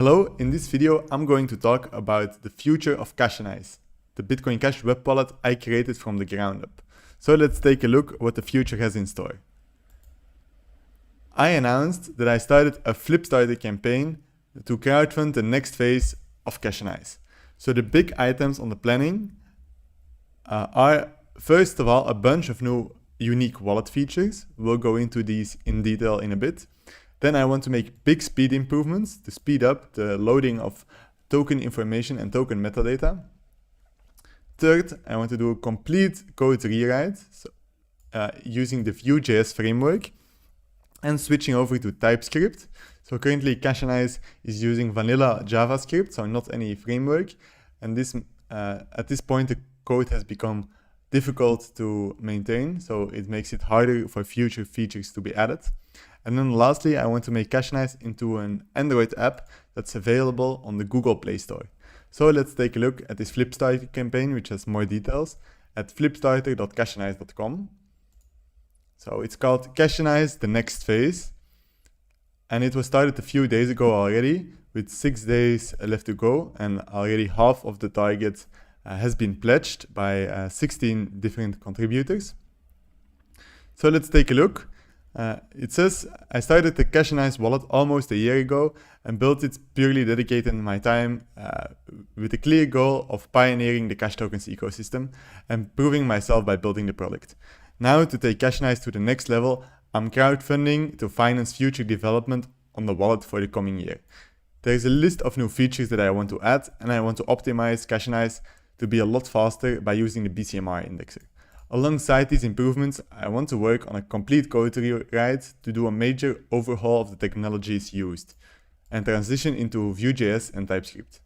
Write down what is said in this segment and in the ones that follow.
Hello, in this video I'm going to talk about the future of Cashonize, the Bitcoin Cash web wallet I created from the ground up. So let's take a look what the future has in store. I announced that I started a Flipstarter campaign to crowdfund the next phase of Cashonize. So the big items on the planning are, first of all, a bunch of new unique wallet features. We'll go into these in detail in a bit. Then I want to make big speed improvements to speed up the loading of token information and token metadata. Third, I want to do a complete code rewrite using the Vue.js framework and switching over to TypeScript. So currently Cashonize is using vanilla JavaScript, so not any framework. And this at this point the code has become difficult to maintain, so it makes it harder for future features to be added. And then lastly, I want to make Cashonize into an Android app that's available on the Google Play Store. So let's take a look at this Flipstarter campaign, which has more details at flipstarter.cashonize.com. So it's called Cashonize the Next Phase, and it was started a few days ago already, with 6 days left to go, and already half of the target has been pledged by 16 different contributors. So let's take a look. It says, I started the Cashonize wallet almost a year ago and built it purely dedicating my time with a clear goal of pioneering the cash tokens ecosystem and proving myself by building the product. Now, to take Cashonize to the next level, I'm crowdfunding to finance future development on the wallet for the coming year. There's a list of new features that I want to add, and I want to optimize Cashonize to be a lot faster by using the BCMR indexer. Alongside these improvements, I want to work on a complete code rewrite to do a major overhaul of the technologies used and transition into Vue.js and TypeScript.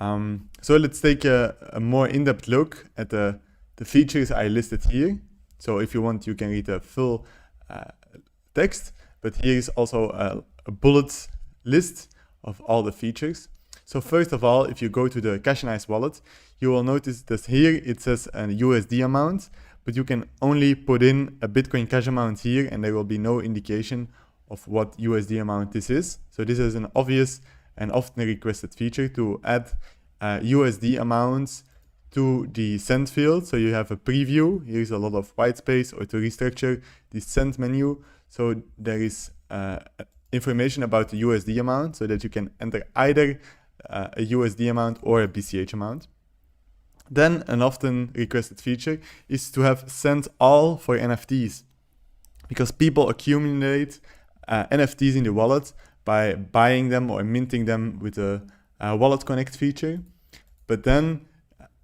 So let's take a more in-depth look at the features I listed here. So if you want, you can read the full text, but here is also a bullet list of all the features. So first of all, if you go to the Cashonize wallet, you will notice that here it says a USD amount, but you can only put in a Bitcoin Cash amount here and there will be no indication of what USD amount this is. So this is an obvious and often requested feature to add USD amounts to the send field. So you have a preview, here's a lot of white space, or to restructure the send menu. So there is information about the USD amount so that you can enter either a USD amount or a BCH amount. Then an often requested feature is to have send all for NFTs, because people accumulate NFTs in the wallet by buying them or minting them with a wallet connect feature. But then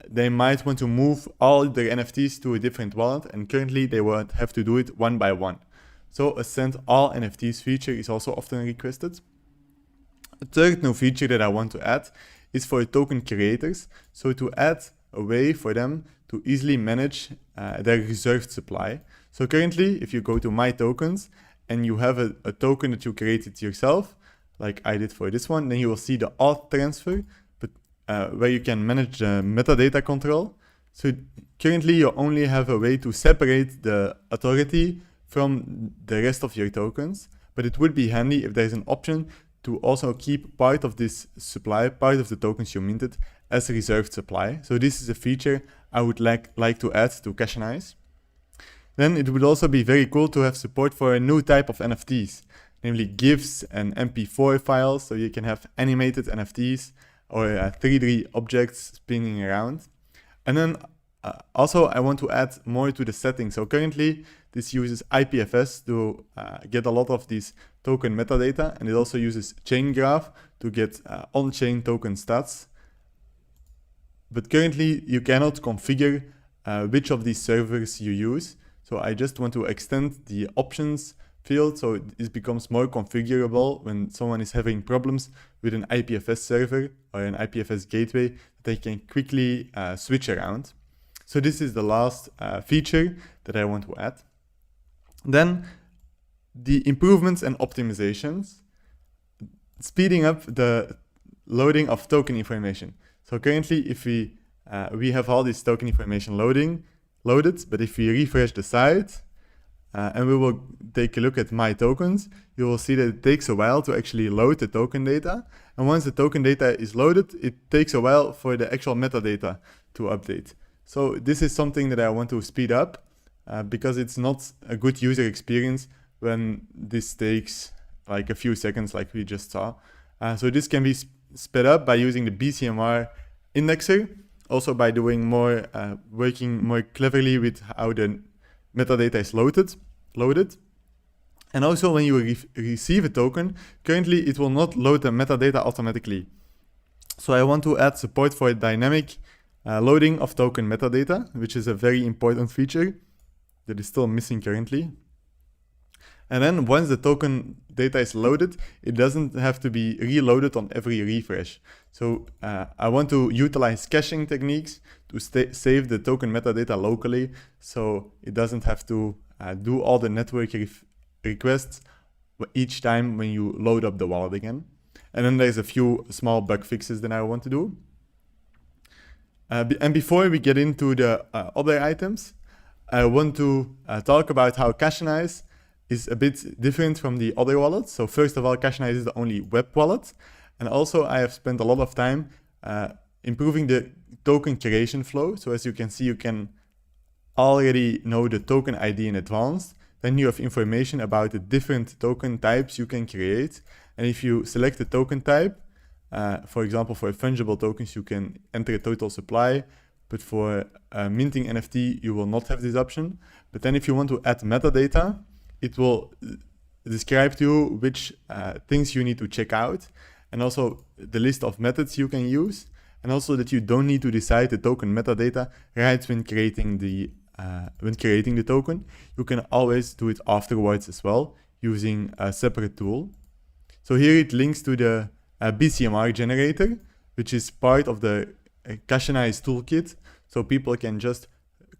they might want to move all their NFTs to a different wallet, and currently they would have to do it one by one. So a send all NFTs feature is also often requested. A third new feature that I want to add is for token creators. So to add a way for them to easily manage their reserved supply. So currently, if you go to My Tokens and you have a token that you created yourself, like I did for this one, then you will see the auth transfer, but where you can manage the metadata control. So currently, you only have a way to separate the authority from the rest of your tokens, but it would be handy if there's an option to also keep part of this supply, part of the tokens you minted, as a reserved supply. So this is a feature I would like to add to Cashonize. Then it would also be very cool to have support for a new type of NFTs, namely GIFs and MP4 files, so you can have animated NFTs or 3D objects spinning around. And then also I want to add more to the settings. So currently this uses IPFS to get a lot of these token metadata, and it also uses chain graph to get on-chain token stats. But currently you cannot configure which of these servers you use. So I just want to extend the options field so it becomes more configurable when someone is having problems with an IPFS server or an IPFS gateway, that they can quickly switch around. So this is the last feature that I want to add. Then the improvements and optimizations, speeding up the loading of token information. So currently, if we have all this token information loaded, but if we refresh the site, and we will take a look at my tokens, you will see that it takes a while to actually load the token data. And once the token data is loaded, it takes a while for the actual metadata to update. So this is something that I want to speed up because it's not a good user experience when this takes like a few seconds like we just saw. So this can be sped up by using the BCMR indexer, also by doing more, working more cleverly with how the metadata is loaded. And also when you receive a token, currently it will not load the metadata automatically. So I want to add support for dynamic loading of token metadata, which is a very important feature that is still missing currently. And then once the token data is loaded, it doesn't have to be reloaded on every refresh. So I want to utilize caching techniques to save the token metadata locally, so it doesn't have to do all the network requests each time when you load up the wallet again. And then there's a few small bug fixes that I want to do. And before we get into the other items, I want to talk about how Cashonize is a bit different from the other wallets. So first of all, Cashonize is the only web wallet. And also I have spent a lot of time improving the token creation flow. So as you can see, you can already know the token ID in advance. Then you have information about the different token types you can create. And if you select the token type, for example, for fungible tokens, you can enter a total supply. But for minting NFT, you will not have this option. But then if you want to add metadata, it will describe to you which things you need to check out, and also the list of methods you can use, and also that you don't need to decide the token metadata right when creating the token. You can always do it afterwards as well using a separate tool. So here it links to the BCMR generator, which is part of the Cashonize toolkit. So people can just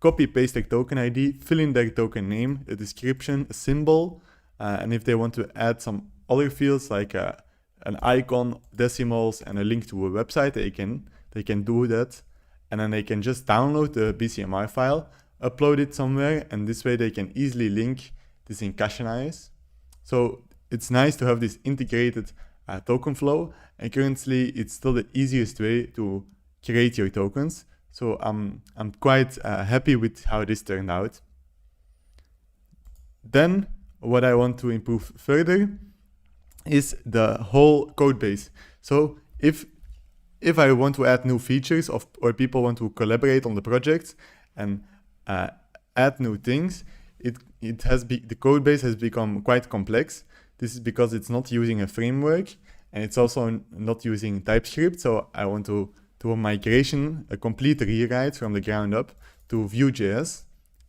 copy paste their token ID, fill in their token name, a description, a symbol, and if they want to add some other fields like an icon, decimals, and a link to a website, they can do that. And then they can just download the BCMR file, upload it somewhere, and this way they can easily link this in Cashonize. So it's nice to have this integrated token flow, and currently it's still the easiest way to create your tokens. So I'm quite happy with how this turned out. Then what I want to improve further is the whole code base. So if I want to add new features or people want to collaborate on the project and add new things, the code base has become quite complex. This is because it's not using a framework and it's also not using TypeScript. So I want to do a migration, a complete rewrite from the ground up to Vue.js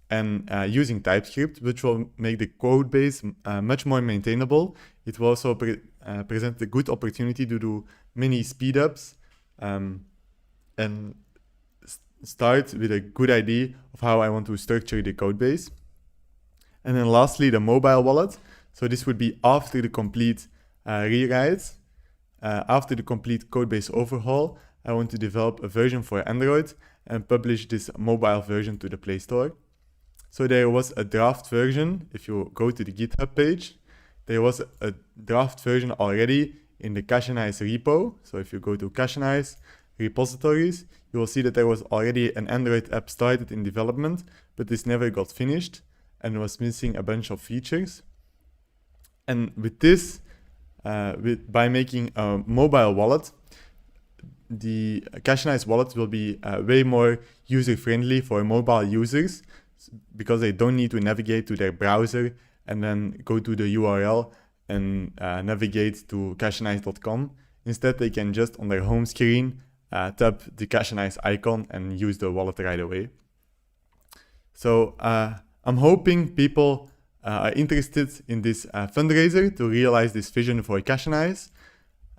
and using TypeScript, which will make the code base much more maintainable. It will also present a good opportunity to do many speedups and start with a good idea of how I want to structure the code base. And then lastly, the mobile wallet. So this would be after the complete rewrite, after the complete code base overhaul. I want to develop a version for Android and publish this mobile version to the Play Store. So there was a draft version. If you go to the GitHub page, there was a draft version already in the Cashonize repo. So if you go to Cashonize repositories, you will see that there was already an Android app started in development, but this never got finished and was missing a bunch of features. And with this, by making a mobile wallet, the Cashonize wallet will be way more user-friendly for mobile users because they don't need to navigate to their browser and then go to the URL and navigate to cashonize.com. Instead, they can just on their home screen tap the Cashonize icon and use the wallet right away. So I'm hoping people are interested in this fundraiser to realize this vision for Cashonize.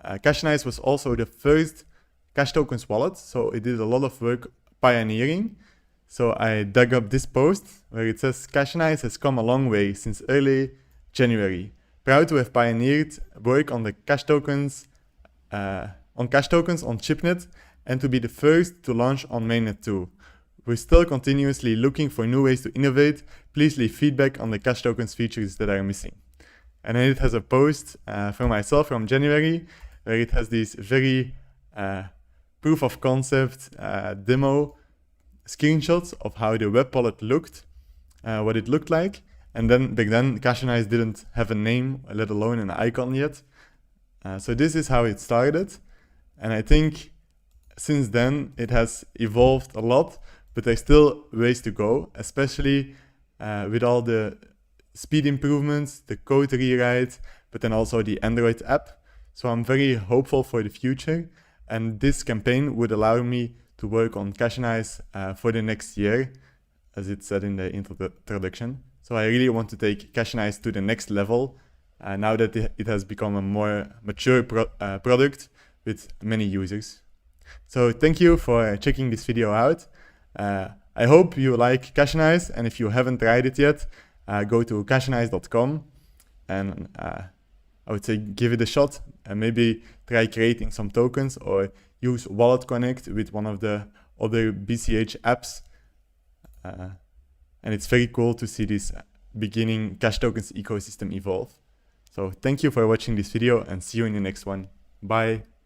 Cashonize was also the first Cash Tokens wallet, so it did a lot of work pioneering. So I dug up this post where it says, Cashonize has come a long way since early January. Proud to have pioneered work on the Cash Tokens, on Chipnet, and to be the first to launch on Mainnet too. We're still continuously looking for new ways to innovate, please leave feedback on the cash tokens features that are missing. And then it has a post from myself from January, where it has these very proof of concept demo screenshots of how the web wallet looked, what it looked like. And then back then, Cashonize didn't have a name, let alone an icon yet. So this is how it started. And I think since then, it has evolved a lot, but there's still ways to go, especially with all the speed improvements, the code rewrite, but then also the Android app. So I'm very hopeful for the future. And this campaign would allow me to work on Cashonize for the next year, as it said in the introduction. So I really want to take Cashonize to the next level now that it has become a more mature product with many users. So thank you for checking this video out. I hope you like Cashonize, and if you haven't tried it yet, go to cashonize.com and I would say give it a shot and maybe try creating some tokens or use Wallet Connect with one of the other BCH apps. And it's very cool to see this beginning cash tokens ecosystem evolve. So thank you for watching this video and see you in the next one. Bye.